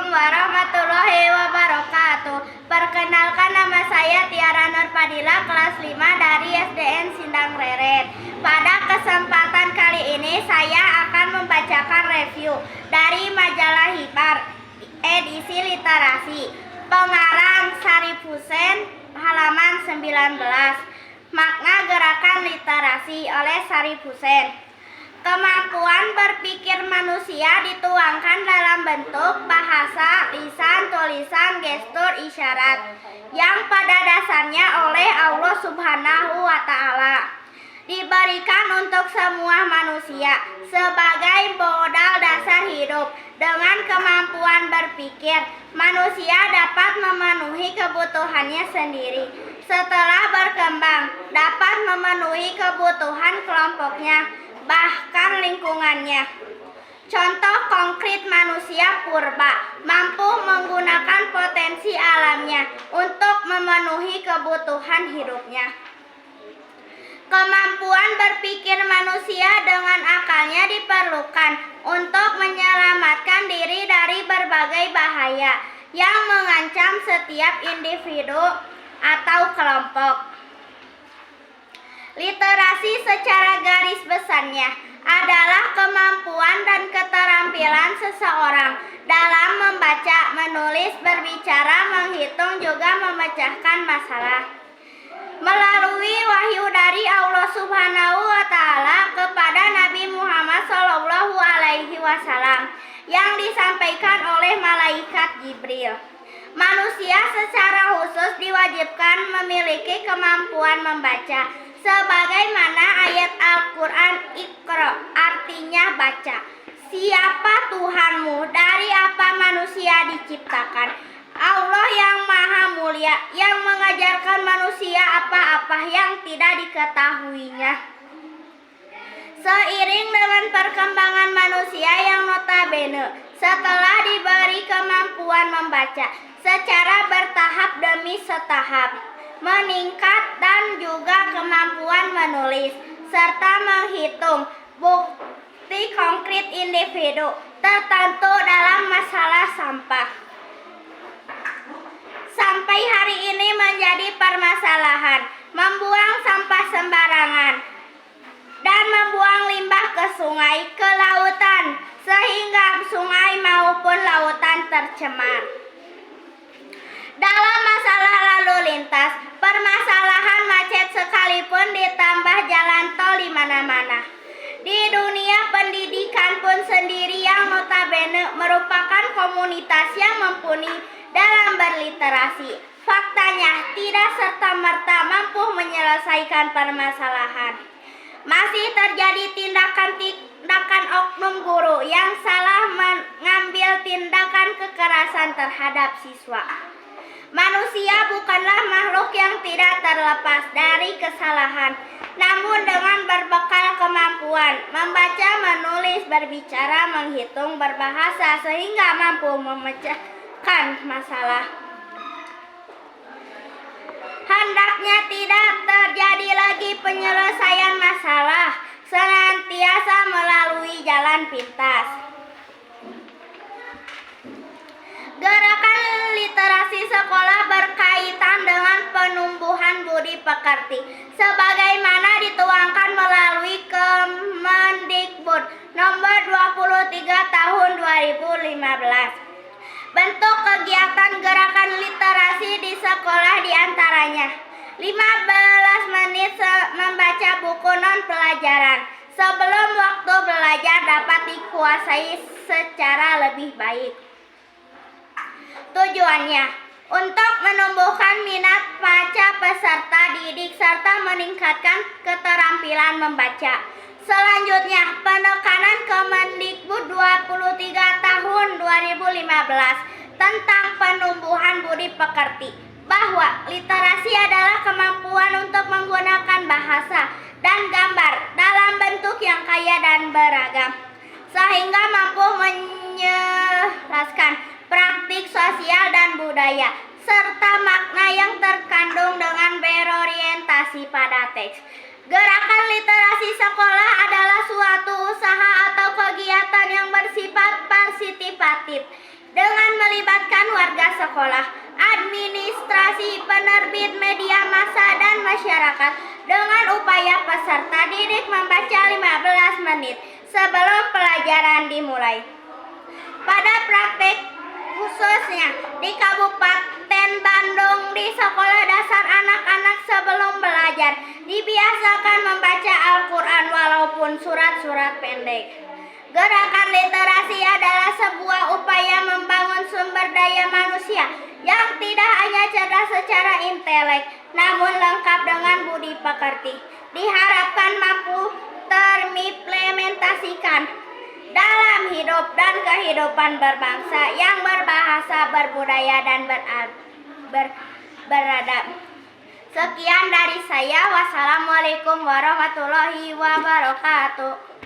Assalamualaikum warahmatullahi wabarakatuh. Perkenalkan, nama saya Tiara Nurfadila, kelas 5 dari SDN Sindang Reret. Pada kesempatan kali ini saya akan membacakan review dari majalah Hibar edisi literasi. Pengarang Syarif Hussein, halaman 19. Makna gerakan literasi oleh Syarif Hussein. Kemampuan berpikir manusia dituangkan dalam bentuk bahasa, lisan, tulisan, gestur, isyarat yang pada dasarnya oleh Allah Subhanahu wa Ta'ala diberikan untuk semua manusia sebagai modal dasar hidup. Dengan kemampuan berpikir, manusia dapat memenuhi kebutuhannya sendiri. Setelah berkembang, dapat memenuhi kebutuhan kelompoknya, bahkan lingkungannya. Contoh konkret manusia purba mampu menggunakan potensi alamnya untuk memenuhi kebutuhan hidupnya. Kemampuan berpikir manusia dengan akalnya diperlukan untuk menyelamatkan diri dari berbagai bahaya yang mengancam setiap individu atau kelompok. Literasi secara garis besarnya adalah kemampuan dan keterampilan seseorang dalam membaca, menulis, berbicara, menghitung, juga memecahkan masalah. Melalui wahyu dari Allah Subhanahu wa Ta'ala kepada Nabi Muhammad SAW yang disampaikan oleh malaikat Jibril, manusia secara khusus diwajibkan memiliki kemampuan membaca. Sebagaimana ayat Al-Quran, Iqra, artinya baca. Siapa Tuhanmu? Dari apa manusia diciptakan? Allah yang maha mulia, yang mengajarkan manusia apa-apa yang tidak diketahuinya. Seiring dengan perkembangan manusia yang notabene setelah diberi kemampuan membaca secara bertahap demi setahap, meningkat, dan juga kemampuan menulis serta menghitung bukti konkret individu tertentu dalam masalah sampah sampai hari ini menjadi permasalahan. Membuang sampah sembarangan dan membuang limbah ke sungai, ke lautan, sehingga sungai maupun lautan tercemar. Dalam masalah lalu lintas, permasalahan macet sekalipun ditambah jalan tol di mana-mana. Di dunia pendidikan pun sendiri yang notabene merupakan komunitas yang mumpuni dalam berliterasi, faktanya tidak serta-merta mampu menyelesaikan permasalahan. Masih terjadi tindakan oknum guru yang salah mengambil tindakan kekerasan terhadap siswa. Manusia bukanlah makhluk yang tidak terlepas dari kesalahan, namun dengan berbekal kemampuan membaca, menulis, berbicara, menghitung, berbahasa sehingga mampu memecahkan masalah. Hendaknya tidak terjadi lagi penyelesaian masalah senantiasa melalui jalan pintas. Gerakan literasi sekolah berkaitan dengan penumbuhan budi pekerti sebagaimana dituangkan melalui Kemendikbud nomor 23 tahun 2015. Bentuk kegiatan gerakan literasi di sekolah diantaranya 15 menit membaca buku non-pelajaran sebelum waktu belajar dapat dikuasai secara lebih baik. Tujuannya untuk menumbuhkan minat baca peserta didik serta meningkatkan keterampilan membaca. Selanjutnya, penekanan Kemendikbud 23 tahun 2015 tentang penumbuhan budi pekerti bahwa literasi adalah kemampuan untuk menggunakan bahasa dan gambar dalam bentuk yang kaya dan beragam sehingga mampu menjelaskan praktik sosial dan budaya serta makna yang terkandung dengan berorientasi pada teks. Gerakan literasi sekolah adalah suatu usaha atau kegiatan yang bersifat partisipatif dengan melibatkan warga sekolah, administrasi, penerbit, media massa, dan masyarakat dengan upaya peserta didik membaca 15 menit sebelum pelajaran dimulai. Pada praktek khususnya di Kabupaten Bandung, di sekolah dasar anak-anak sebelum belajar dibiasakan membaca Al-Quran walaupun surat-surat pendek. Gerakan literasi adalah sebuah upaya membangun sumber daya manusia yang tidak hanya cerdas secara intelek, namun lengkap dengan budi pekerti. Diharapkan mampu terimplementasikan dalam hidup dan kehidupan berbangsa yang berbahasa, berbudaya, dan beradab. Sekian dari saya. Wassalamualaikum warahmatullahi wabarakatuh.